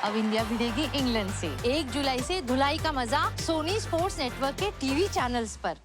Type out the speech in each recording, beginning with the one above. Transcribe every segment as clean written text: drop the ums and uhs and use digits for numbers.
अब India भिड़ेगी England से। 1 जुलाई से धुलाई का मजा सोनी स्पोर्ट्स नेटवर्क के टीवी चैनल्स पर।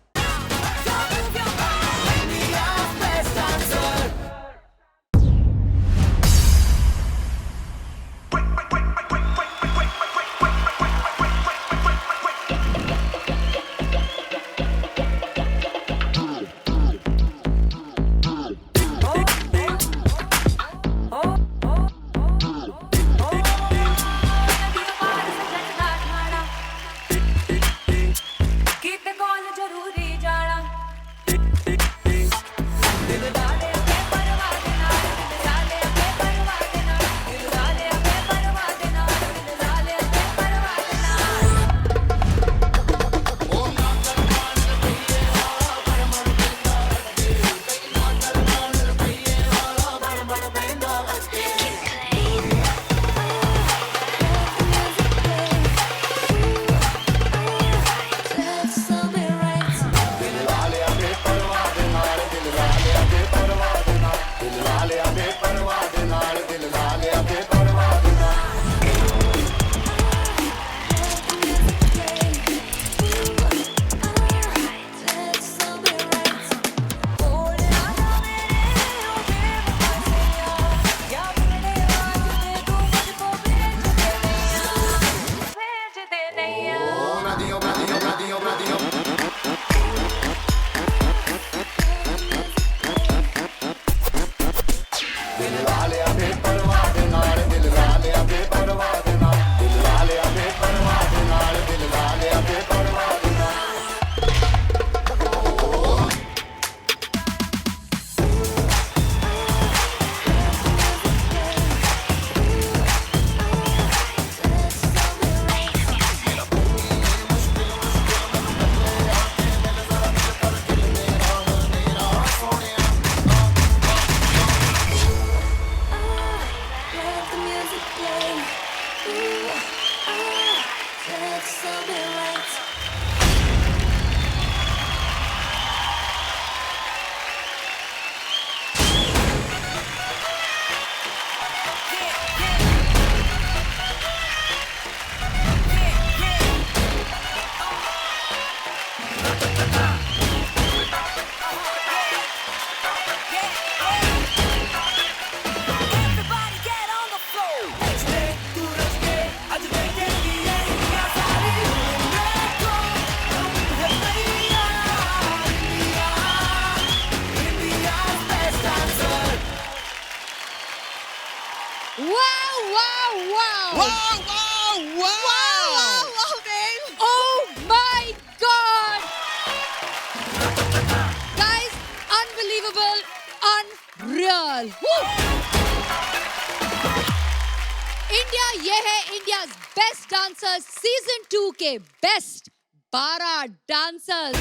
इंडिया ये है इंडिया बेस्ट डांसर्स सीजन 2 के बेस्ट 12 डांसर्स।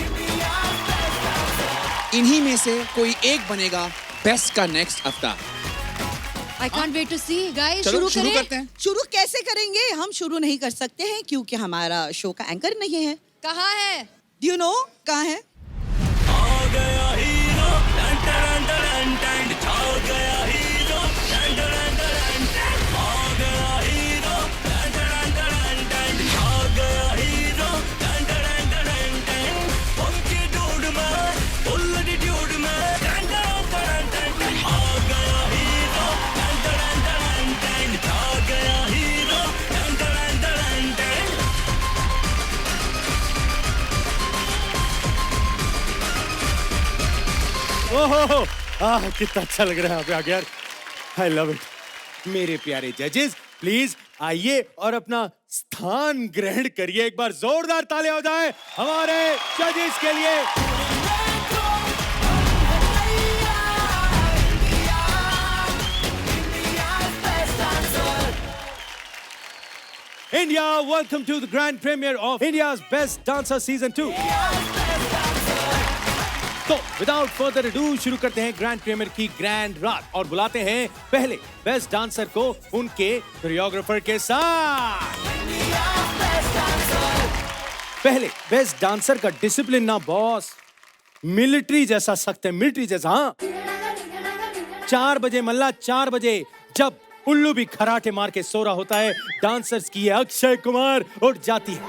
इन्हीं में से कोई एक बनेगा बेस्ट का नेक्स्ट हफ्ता। I can't wait to see guys। चलो शुरू करते हैं। शुरू कैसे करेंगे? हम शुरू नहीं कर सकते हैं क्योंकि हमारा शो का एंकर नहीं है। कहाँ है? Do you know कहाँ है? आ गया हीरो, टन टन टन टन, छा गया हीरो, टन टन टन टन, आ गया हीरो, टन टन टन टन, छा गया हीरो, टन टन टन टन, उनकी डूड में, फुल एटीट्यूड में, टन टन टन टन, आ गया हीरो, टन टन टन टन, छा गया हीरो, टन टन टन टन। ओहो, कितना अच्छा लग रहा है यहाँ पे आके यार। I love it. मेरे प्यारे जजेस प्लीज आइए और अपना स्थान ग्रहण करिए। एक बार जोरदार तालियां हो जाए हमारे जजेस के लिए। India, welcome to the grand premiere of India's Best Dancer Season 2. तो विदाउट फर्दर अडू शुरू करते हैं ग्रैंड प्रीमियर की ग्रैंड रात और बुलाते हैं पहले बेस्ट डांसर को उनके कोरियोग्राफर के साथ। पहले बेस्ट डांसर का डिसिप्लिन ना बॉस, मिलिट्री जैसा सख्त है, मिलिट्री जैसा। हाँ 4 बजे मल्ला 4 बजे जब उल्लू भी खराटे मार के सो रहा होता है, डांसर्स की ये अक्षय कुमार उठ जाती है।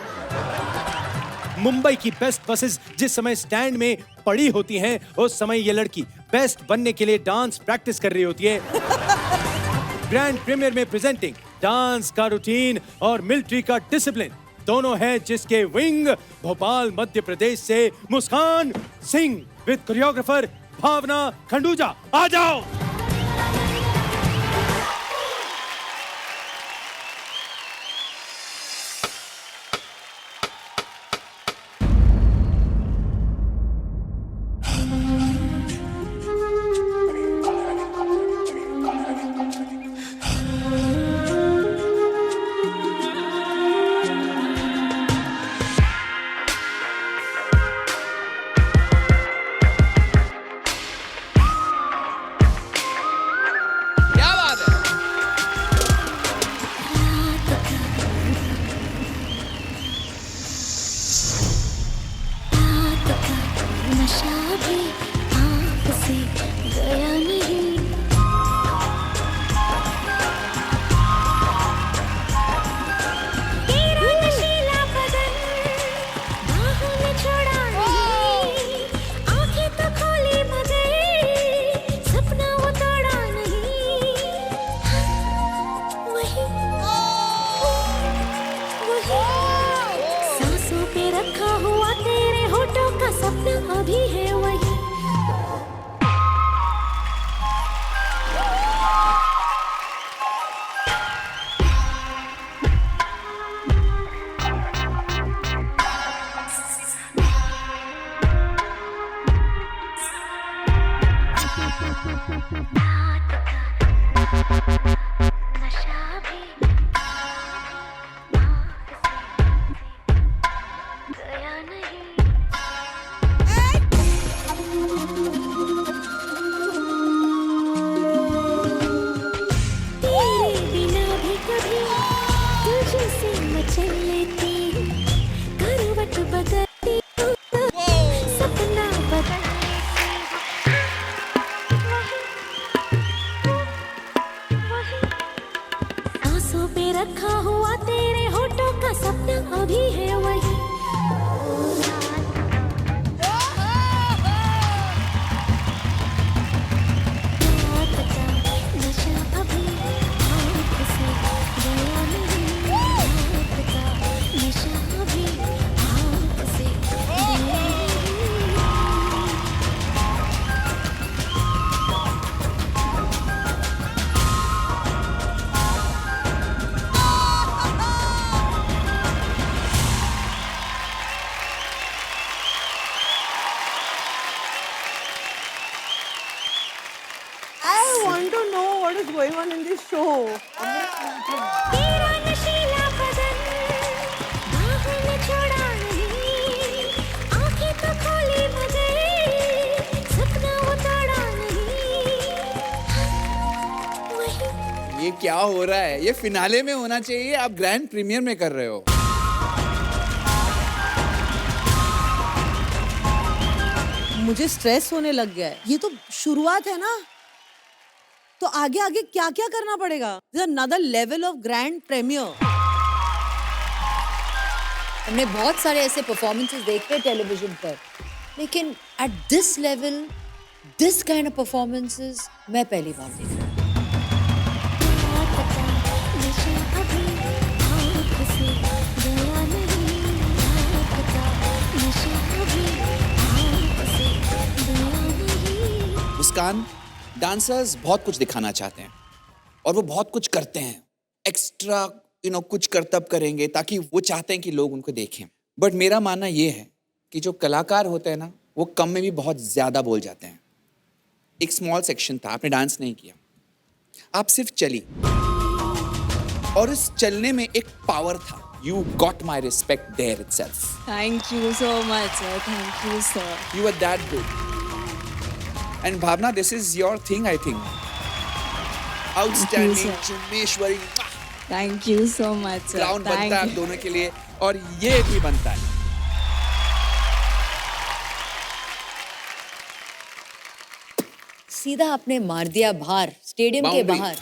मुंबई की बेस्ट बसेस जिस समय स्टैंड में पड़ी होती हैं, उस समय ये लड़की बेस्ट बनने के लिए डांस प्रैक्टिस कर रही होती है। ग्रैंड प्रीमियर में प्रेजेंटिंग डांस का रूटीन और मिलिट्री का डिसिप्लिन दोनों है, जिसके विंग भोपाल मध्य प्रदेश से मुस्कान सिंह विद कोरियोग्राफर भावना खंडूजा। आ जाओ। क्या बात है? नशा भी आँख से गया नहीं। तेरा नशीला बदन बाहों में छोड़ा नहीं। आँखें तो खोली मगर सपना वो तोड़ा नहीं। वही सांसों पे रखा हुआ तेरे होठों का सपना अभी है वही। नशा भी गया नहीं। तेरे बिना भी कभी तुझसे मचल लेती हूँ। करवट बदलती हूँ, सपना बदल सांसों पे रखा हुआ तेरे होठों का सपना अभी है वही। नशा अभी आँख से गया नहीं। नशा अभी आँख से गया नहीं। I want to know what is going on in this show. तेरा नशीला बदन बाहों में छोड़ा नहीं। आँखें तो खोली मगर सपना वो तोड़ा नहीं। वही ये क्या हो रहा है? ये फिनाले में होना चाहिए, आप ग्रैंड प्रीमियर में कर रहे हो। मुझे स्ट्रेस होने लग गया है। ये तो शुरुआत है ना, तो आगे आगे क्या क्या करना पड़ेगा? Another level of grand premiere. हमने बहुत सारे ऐसे परफॉर्मेंसेस देखे हैं टेलीविजन पर, लेकिन at this level this kind of performances मैं पहली बार देख रही हूँ। नशा अभी आँख से गया नहीं। नशा अभी आँख से गया नहीं। मुस्कान, डांसर्स बहुत कुछ दिखाना चाहते हैं और वो बहुत कुछ करते हैं। एक्स्ट्रा कुछ करतब करेंगे ताकि वो चाहते हैं कि लोग उनको देखें। बट मेरा मानना ये है कि जो कलाकार होते हैं ना, वो कम में भी बहुत ज्यादा बोल जाते हैं। एक स्मॉल सेक्शन था, आपने डांस नहीं किया, आप सिर्फ चली, और उस चलने में एक पावर था। You got my respect there itself. Thank you so much, sir. Thank you, sir. You were that good. And Bhavna, this is your thing, I think. Outstanding, Chumeshwari. Thank you so much, sir. Crown बनता है Thank आप you. दोनों के लिए, और ये भी बनता है। सीधा आपने मार दिया बाहर, स्टेडियम के Boundary. बाहर।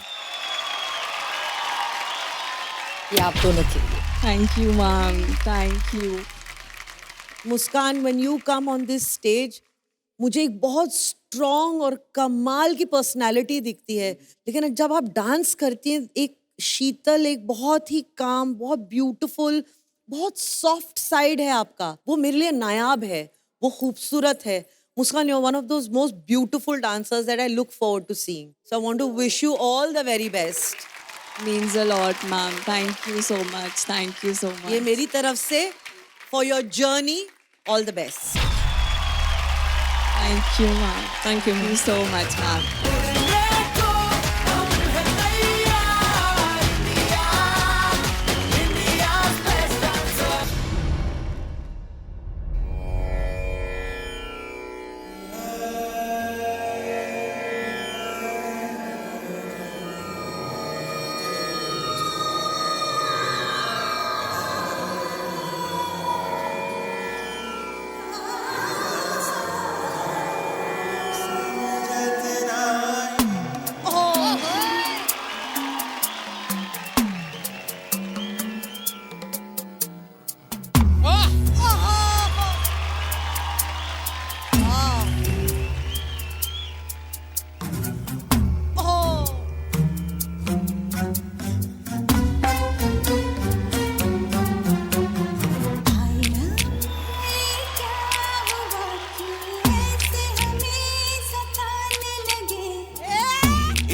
ये आप दोनों के लिए। Thank you, ma'am. Thank you. Muskan, when you come on this stage, मुझे एक बहुत स्ट्रॉन्ग और कमाल की पर्सनालिटी दिखती है, लेकिन जब आप डांस करती हैं एक शीतल, एक बहुत ही काम, बहुत ब्यूटीफुल, बहुत सॉफ्ट साइड है आपका, वो मेरे लिए नायाब है, वो खूबसूरत है। Muskan, you're one of those most beautiful dancers that I look forward to seeing. So I want to wish you all the very best. Means a lot, ma'am. Thank you so much. Thank you so much. ये मेरी तरफ से for your journey, all the best. Thank you, ma'am. Thank you so much, ma'am.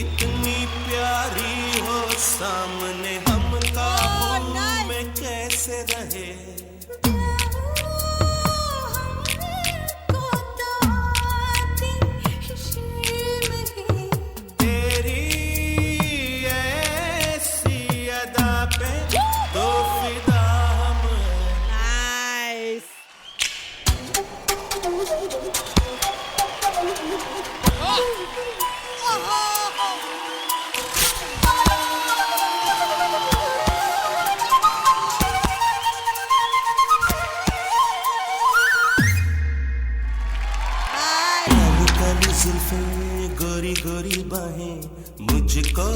इतनी प्यारी हो सामने हम काबू में कैसे रहे तेरी ऐसी अदा पे तो फिदा हम Nice. काली जुल्फें गोरी गोरी बाहें मुझको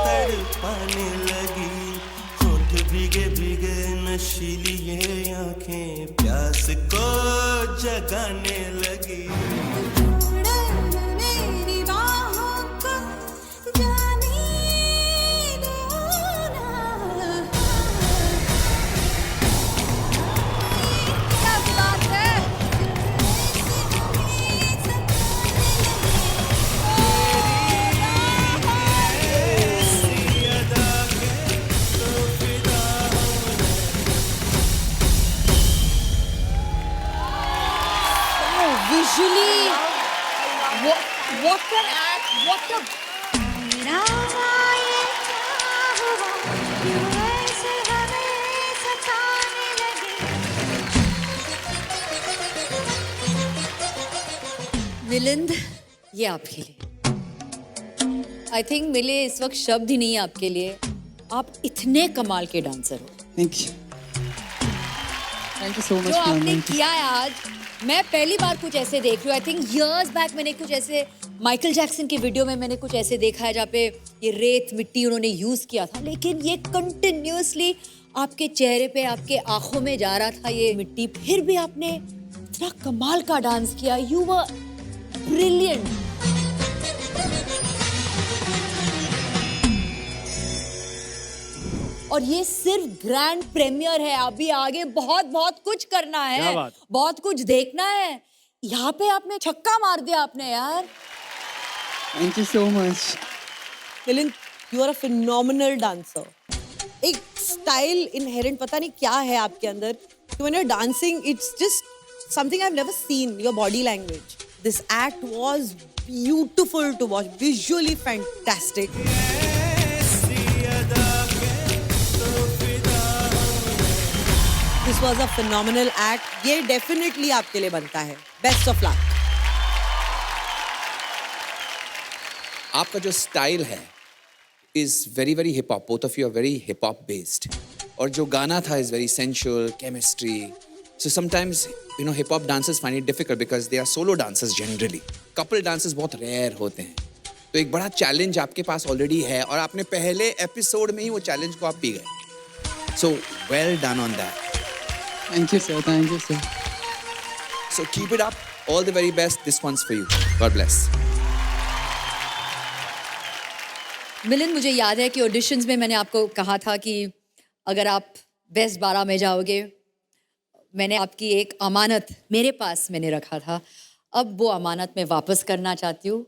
तड़पाने लगी होठ भीगे भीगे नशीली ये आंखें प्यास को जगाने लगी मेरी बाहों को जाने दो ना। क्या बात है? Visually, what an act, what a मेरा ये क्या हुआ, क्यों ऐसे हमें सताने लगे। मिलिंद, ये आपके लिए। आई थिंक मिले इस वक्त शब्द ही नहीं है आपके लिए। आप इतने कमाल के डांसर हो। Thank you. Thank you so much, जो ma'am. आपने Thank you. किया है आज, मैं पहली बार कुछ ऐसे देख रही हूँ। आई थिंक इयर्स बैक मैंने कुछ ऐसे माइकल जैक्सन की वीडियो में मैंने कुछ ऐसे देखा है जहाँ पे ये रेत मिट्टी उन्होंने यूज किया था, लेकिन ये कंटिन्यूअसली आपके चेहरे पे, आपके आंखों में जा रहा था ये मिट्टी। फिर भी आपने इतना कमाल का डांस किया। You were brilliant. और ये सिर्फ ग्रैंड प्रीमियर है, अभी आगे बहुत बहुत कुछ करना क्या है, बात? बहुत कुछ देखना है। यहाँ पे आपने छक्का मार दिया आपने यार। Thank you so much. Milind, you are a phenomenal dancer. एक स्टाइल इनहेरेंट पता नहीं क्या है आपके अंदर। When you're dancing, it's just something I've never seen. Your body language. This act was beautiful to watch. Visually fantastic. This was a phenomenal act. ये definitely आपके लिए बनता है. Best of luck. आपका जो स्टाइल है is very very hip hop, both of you are very hip hop based, और जो गाना था is very sensual, chemistry. So sometimes you know hip hop dancers find it difficult because they are solo dancers generally. Couple dancers बहुत रेयर होते हैं. तो एक बड़ा चैलेंज आपके पास ऑलरेडी है और आपने पहले एपिसोड में ही वो चैलेंज को आप पी गए. So well done on that. Thank you, sir. Thank you, sir. So keep it up. All the very best. This one's for you. God bless. Milind, मुझे याद है कि ऑडिशंस में मैंने आपको कहा था कि अगर आप बेस्ट 12 में जाओगे, मैंने आपकी एक अमानत मेरे पास मैंने रखा था, अब वो अमानत मैं वापस करना चाहती हूँ।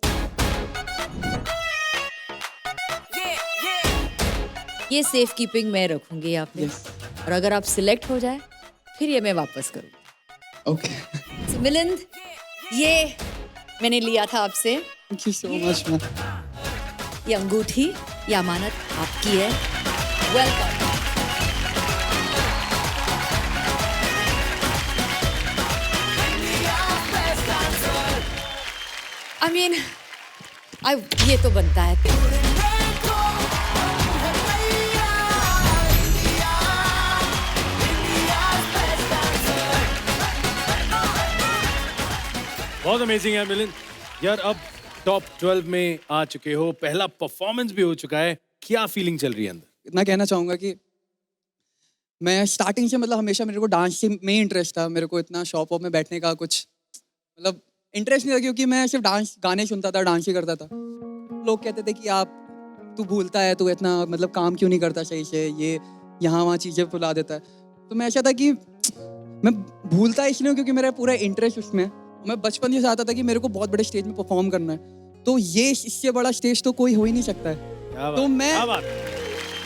ये सेफ कीपिंग मैं रखूंगी यहाँ पे, और अगर आप सिलेक्ट हो जाए फिर ये मैं वापस करूँ। Okay. So, मिलिंद, ये मैंने लिया था आपसे, Thank you so much, ma'am. ये अंगूठी, ये अमानत आपकी है। वेलकम। I mean, ये तो बनता है। बहुत अमेजिंग है मिलिंद यार। अब टॉप 12 में आ चुके हो, पहला परफॉर्मेंस भी हो चुका है, क्या फीलिंग चल रही है अंदर? इतना कहना चाहूँगा कि मैं स्टार्टिंग से मतलब हमेशा मेरे को डांस में इंटरेस्ट था। मेरे को इतना शॉप वॉप में बैठने का कुछ मतलब इंटरेस्ट नहीं था, क्योंकि मैं सिर्फ डांस गाने सुनता था, डांस ही करता था। लोग कहते थे कि तू भूलता है, तू इतना मतलब काम क्यों नहीं करता सही से, ये यहाँ वहाँ चीज़ें भुला देता है। तो मैं ऐसा था कि मैं भूलता इसलिए क्योंकि मेरा पूरा इंटरेस्ट उसमें, मैं बचपन से चाहता था कि मेरे को बहुत बड़े स्टेज में परफॉर्म करना है। तो ये इससे बड़ा स्टेज तो कोई हो ही नहीं सकता है। तो मैं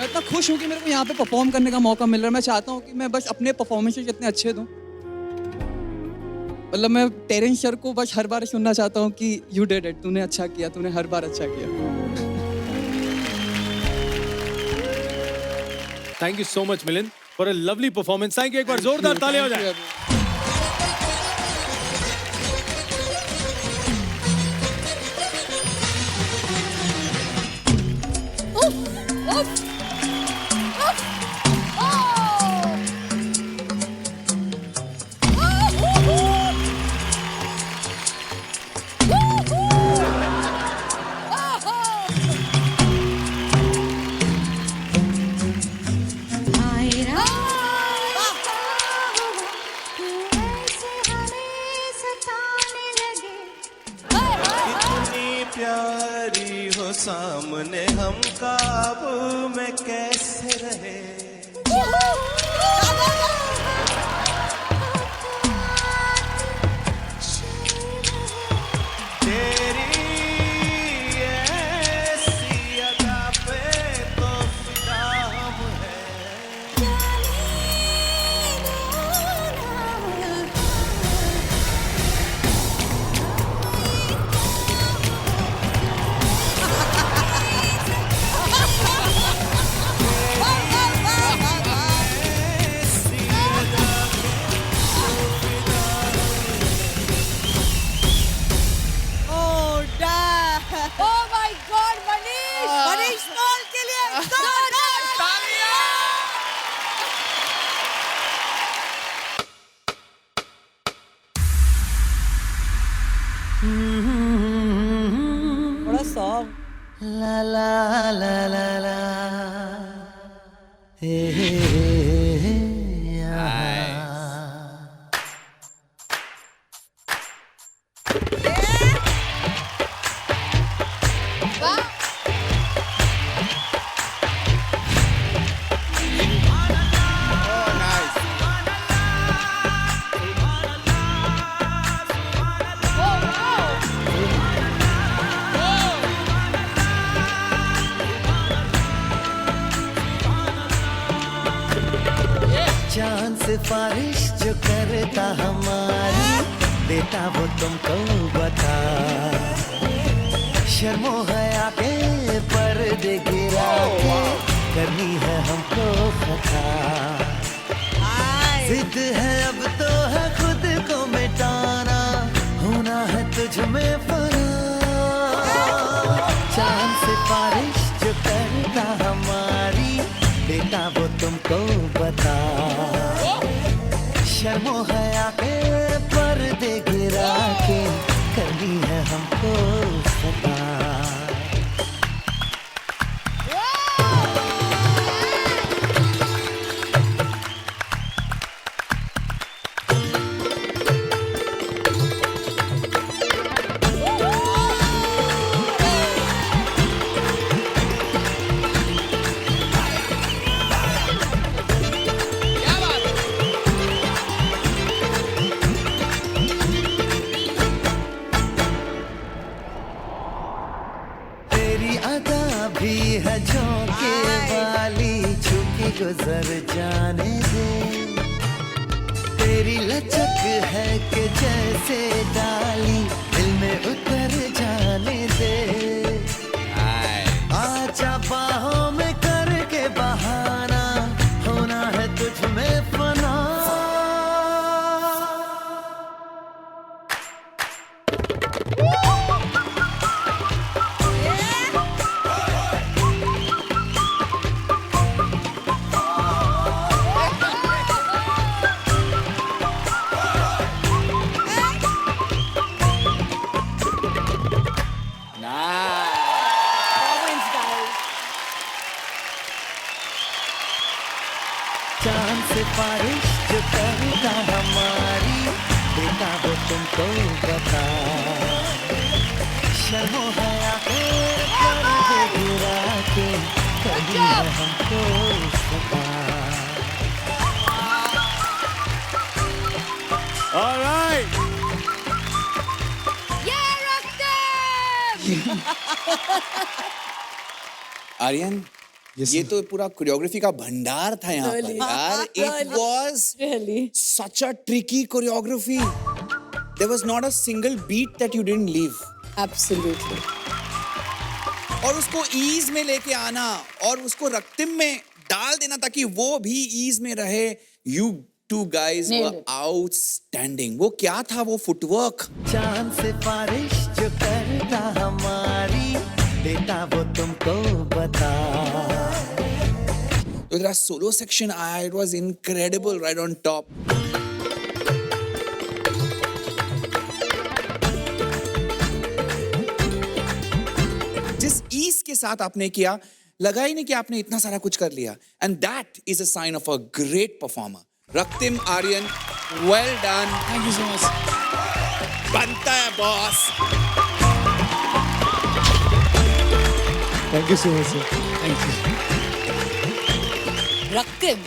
इतना खुश हूँ कि मेरे को यहाँ पे परफॉर्म करने का मौका मिल रहा है। मैं चाहता हूँ कि मैं बस अपने परफॉर्मेंसेस इतने अच्छे दूँ, मतलब मैं टेरेंस सर को बस हर बार सुनना चाहता हूँ कि यू डिड इट, तूने अच्छा किया, तूने हर बार अच्छा किया। Thank you so much Milind for a lovely performance. Thank you, एक बार जोरदार तालियां हो जाए। प्यारी हो सामने हम काबू में कैसे रहे। तेरी ऐसी अदा पे तो फिदा हम हैं। Oh my God, Manish! Manish Paul के लिए बड़ा सॉन्ग। ला ला ला ला ला हे चांद सिफारिश जो करता हमारी, देता वो तुमको बता। शर्मो हया के पर्दे गिरा के करनी है हमको खता। जिद है अब तो है खुद को मिटाना, होना है तुझ में फना। चांद सिफारिश जो करता हमारी, देता वो तुमको बता। शर्मो हया के पर्दे गिरा के करनी है हमको खता। भी है झोंके वाली, झुकी गुजर जाने दे। तेरी लचक है कि जैसे डाली, दिल में उतर जाने दे। आजा बाहों में करके बहाना, होना है तुझ में फना। चांद से बारिश जो करता हमारी, बेटा वो तुमको बता। शर्मो हया कर दे गिरा के, कभी न हमको सता। All right. आर्यन, ये तो पूरा कोरियोग्राफी का भंडार था यहाँ पर यार. It was such a tricky choreography. There was not a single beat that you didn't leave. Absolutely. और उसको ईज में लेके आना और उसको रक्तिम में डाल देना ताकि वो भी ईज में रहे. You two guys were outstanding. वो क्या था वो फुटवर्क? चांद से बारिश जो करता हमारी, बेटा वो तुमको बता. That solo section, it was incredible, right on top. जिस ईज के साथ आपने किया, लगा ही नहीं कि आपने इतना सारा कुछ कर लिया. And that is a sign of a great performer. रक्तिम, Aryan, well done. Thank you so much. बनता है boss. Thank you so much, sir. Thank you. Raktim.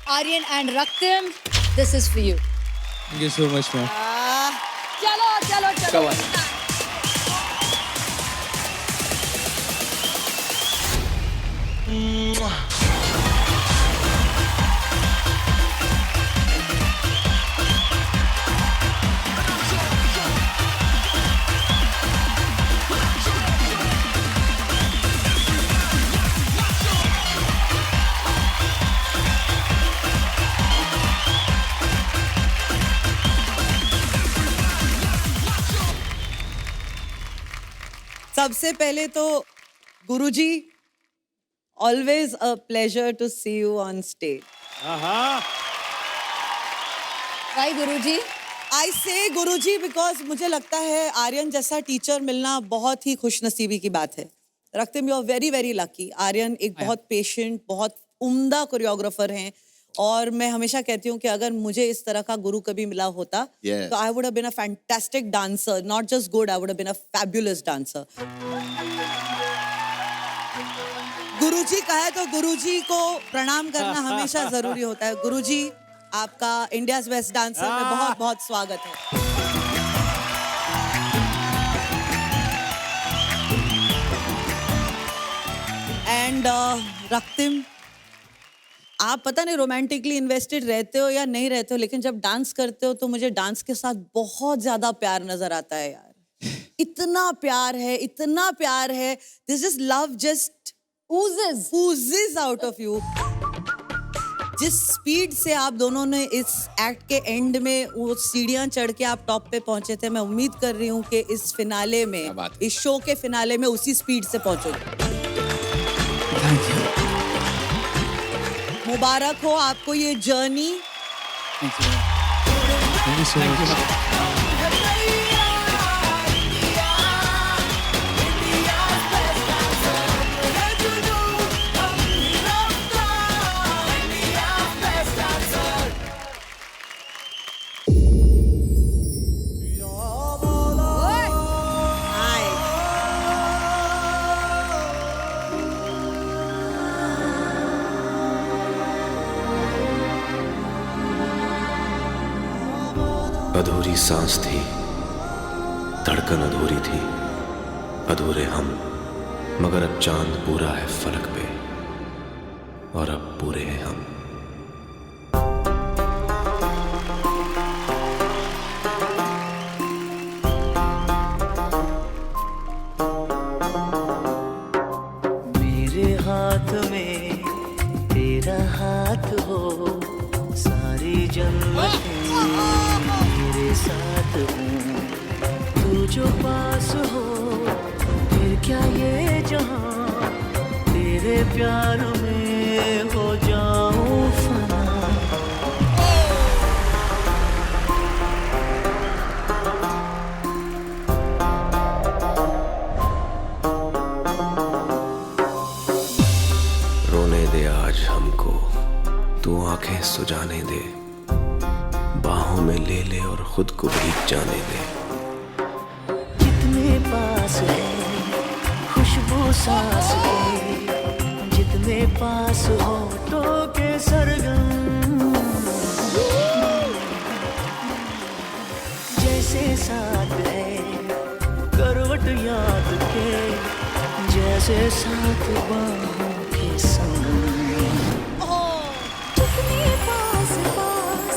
Aryan and Raktim, this is for you. Thank you so much, man. चलो चलो चलो. Come on. सबसे पहले तो गुरुजी, always a pleasure to see you on stage. Why Guruji? I say Guruji because मुझे लगता है आर्यन जैसा टीचर मिलना बहुत ही खुशनसीबी की बात है. रक्तिम, you are very very lucky. Aryan एक बहुत पेशेंट, बहुत उम्दा कोरियोग्राफर हैं और मैं हमेशा कहती हूँ कि अगर मुझे इस तरह का गुरु कभी मिला होता तो I would have been a fantastic dancer, not just good, I would have been a fabulous dancer. गुरुजी कहे तो गुरुजी को प्रणाम करना हमेशा जरूरी होता है. गुरुजी, आपका इंडियाज बेस्ट डांसर में बहुत बहुत स्वागत है. एंड रक्तिम, आप पता नहीं रोमांटिकली इन्वेस्टेड रहते हो या नहीं रहते हो, लेकिन जब डांस करते हो तो मुझे डांस के साथ बहुत ज्यादा प्यार नजर आता है यार. इतना प्यार है, इतना प्यार है. This is love just oozes out of you. जिस स्पीड से आप दोनों ने इस एक्ट के एंड में वो सीढ़ियां चढ़ के आप टॉप पे पहुंचे थे, मैं उम्मीद कर रही हूँ कि इस फिनाले में, इस शो के फिनाले में उसी स्पीड से पहुंचोगे. Thank you. मुबारक हो आपको ये journey. Thank you. Thank you so much. अधूरी सांस थी, धड़कन अधूरी थी, अधूरे हम, मगर अब चांद पूरा है फलक पे और अब पूरे हैं हम। मेरे हाथ में तेरा हाथ हो, सारी जन्नतें मेरे साथ हो। तू जो पास हो फिर क्या ये जहां, तेरे प्यार में हो जाऊं फना। रोने दे आज हमको, तू आंखें सुजाने दे, बाहों में ले ले और खुद को भीग जाने दे। जितने पास है खुशबू सांस के, जितने पास हो तो के सरगम, जैसे साथ है करवट याद के, जैसे साथ बाहों के संग। जितने पास पास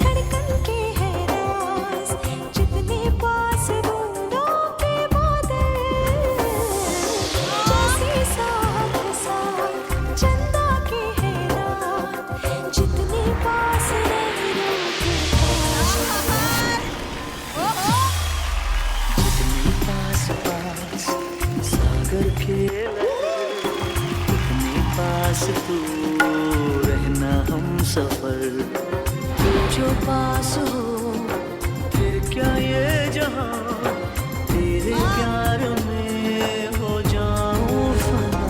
धड़कन के है राज, जितने पास धुंधों के बादल, जैसे साथ साथ चंदा के है रात, जितने पास नैनों के पास। जितने पास पास सागर के लहर, उतने पास तू रहना हम सफर। तू जो पास हो फिर क्या ये जहां, तेरे प्यार में हो जाऊं फना।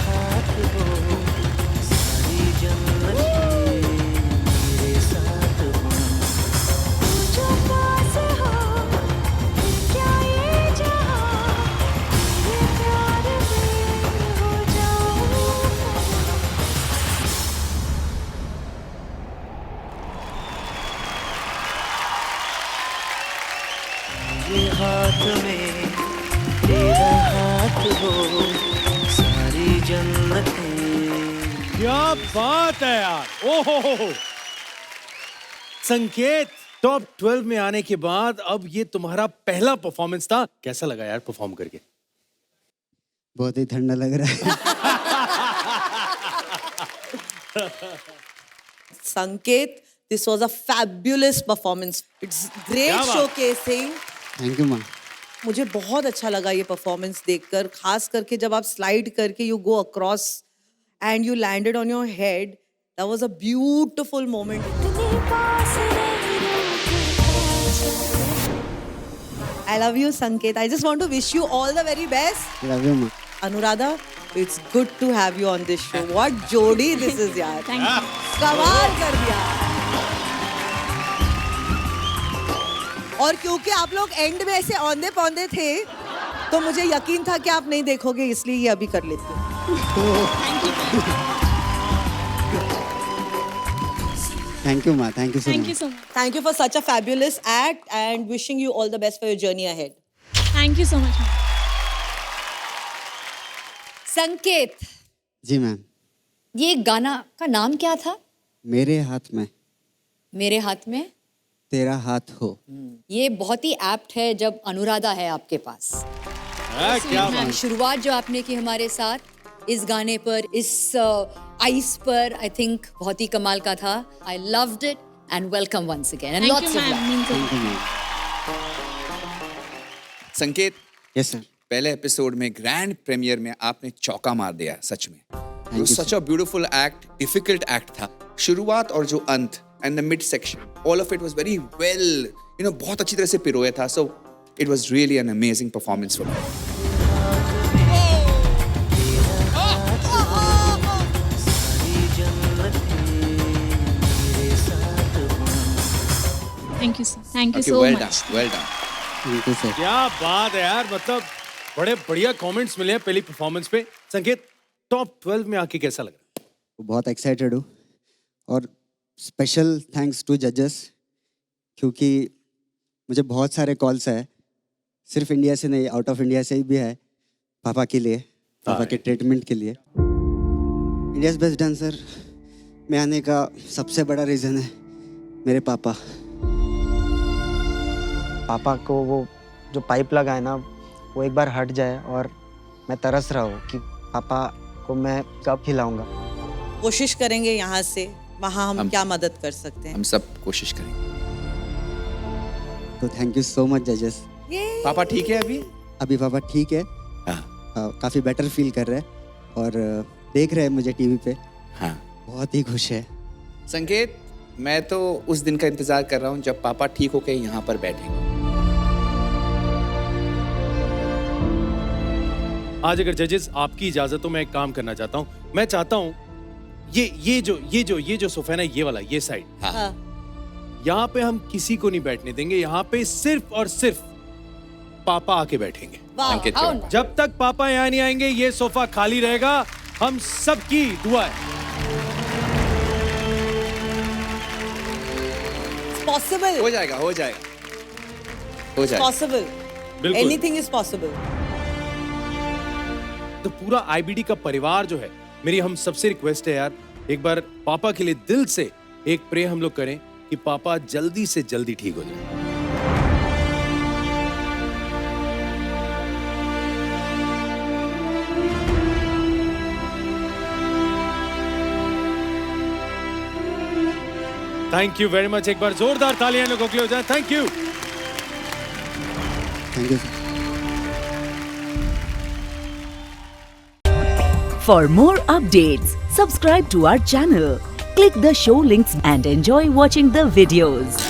हाथ हो, सारी जन्नतें मेरे साथ हो। तू जो पास हो फिर क्या ये जहां, तेरे प्यार में हो जाऊं। ये हाथ में तेरा हाथ हो, सारी जन्नतें। क्या बात है यार, ओहो। संकेत, टॉप 12 में आने के बाद अब ये तुम्हारा पहला परफॉर्मेंस था, कैसा लगा यार परफॉर्म करके? बहुत ही ठंडा लग रहा है। Sanket, this was a fabulous performance. It's great क्या बात? showcasing. थैंक यू माँ। मुझे बहुत अच्छा लगा ये परफॉर्मेंस देखकर, खास करके जब आप स्लाइड करके you go across and you landed on your head. That was a beautiful moment. जितने पास नैनों के पास। I love you, Sanket. I just want to wish you all the very best. Love you माँ। Anuradha, it's good to have you on this show. What jodi this is, yaar. Thank you. कमाल कर दिया. और क्योंकि आप लोग and में ऐसे औंधे पौंधे थे, तो मुझे यकीन था कि आप नहीं देखोगे, इसलिए ये अभी कर लेती हूँ. थैंक यू माँ, thank you so Thank you much. so much. Thank you for such a fabulous act and wishing you all the best for your journey ahead. Thank you so much. संकेत, जी ma'am. ये गाना का नाम क्या था? मेरे हाथ में मेरे हाथ में तेरा हाथ हो। ये बहुत ही एप्ट है जब अनुराधा है आपके पास. क्या बात। शुरुआत जो आपने की हमारे साथ इस गाने पर, इस आइस पर, आई थिंक बहुत ही कमाल का था. I loved it and welcome once again and Thank lots you, of ma'am. Love. Means a thank lot. You ma'am. Sanket, yes sir. पहले एपिसोड में ग्रैंड प्रीमियर में आपने चौका मार दिया सच में. you, such a beautiful act, difficult act था. शुरुआत और जो अंत and the mid section, all of it was very well, बहुत अच्छी तरह से पिरोया था. So it was really an amazing performance for me. Thank you, sir. Thank you Okay, so well much. done, well done. Thank you sir. क्या बात है यार, मतलब बड़े बढ़िया कमेंट्स मिले हैं पहली परफॉर्मेंस पे. संकेत, टॉप 12 में आके कैसा लगा? बहुत एक्साइटेड हूँ और स्पेशल थैंक्स टू जजेस, क्योंकि मुझे बहुत सारे कॉल्स है, सिर्फ इंडिया से नहीं, आउट ऑफ इंडिया से भी है, पापा के लिए, पापा के ट्रीटमेंट के लिए। इंडियाज़ बेस्ट डांसर में आने का सबसे बड़ा रीज़न है मेरे पापा। पापा को वो जो पाइप लगा है ना, वो एक बार हट जाए और मैं तरस रहा हूँ कि पापा को मैं कब खिलाऊंगा। कोशिश करेंगे यहाँ से वहाँ हम क्या मदद कर सकते हैं। हम सब कोशिश करेंगे। तो थैंक यू सो मच जजेस। पापा ठीक है अभी? अभी पापा ठीक है, काफ़ी बेटर फील कर रहे हैं और देख रहे हैं मुझे टीवी पे। हाँ, बहुत ही खुश है। संकेत, मैं तो उस दिन का इंतजार कर रहा हूँ जब पापा ठीक होके यहाँ पर बैठेंगे। आज अगर जजेस आपकी इजाजत तो मैं एक काम करना चाहता हूँ। मैं चाहता हूँ ये जो सोफा है ना, ये वाला, ये साइड, यहाँ पे हम किसी को नहीं बैठने देंगे। यहाँ पे सिर्फ और सिर्फ पापा आके बैठेंगे। संकेत, जब तक पापा यहाँ नहीं आएंगे ये सोफा खाली रहेगा। हम सबकी दुआ है। पॉसिबल हो जाएगा, हो जाएगा, हो जाएगा। पॉसिबल, बिल्कुल। Anything is possible. तो पूरा आईबीडी का परिवार जो है, मेरी हम सबसे रिक्वेस्ट है यार, एक बार पापा के लिए दिल से एक प्रे हम लोग करें कि पापा जल्दी से जल्दी ठीक हो जाए। Thank you very much. एक बार जोरदार तालियां लोगों के लिए हो जाए। Thank you. Thank you. For more updates, subscribe to our channel, click the show links and enjoy watching the videos.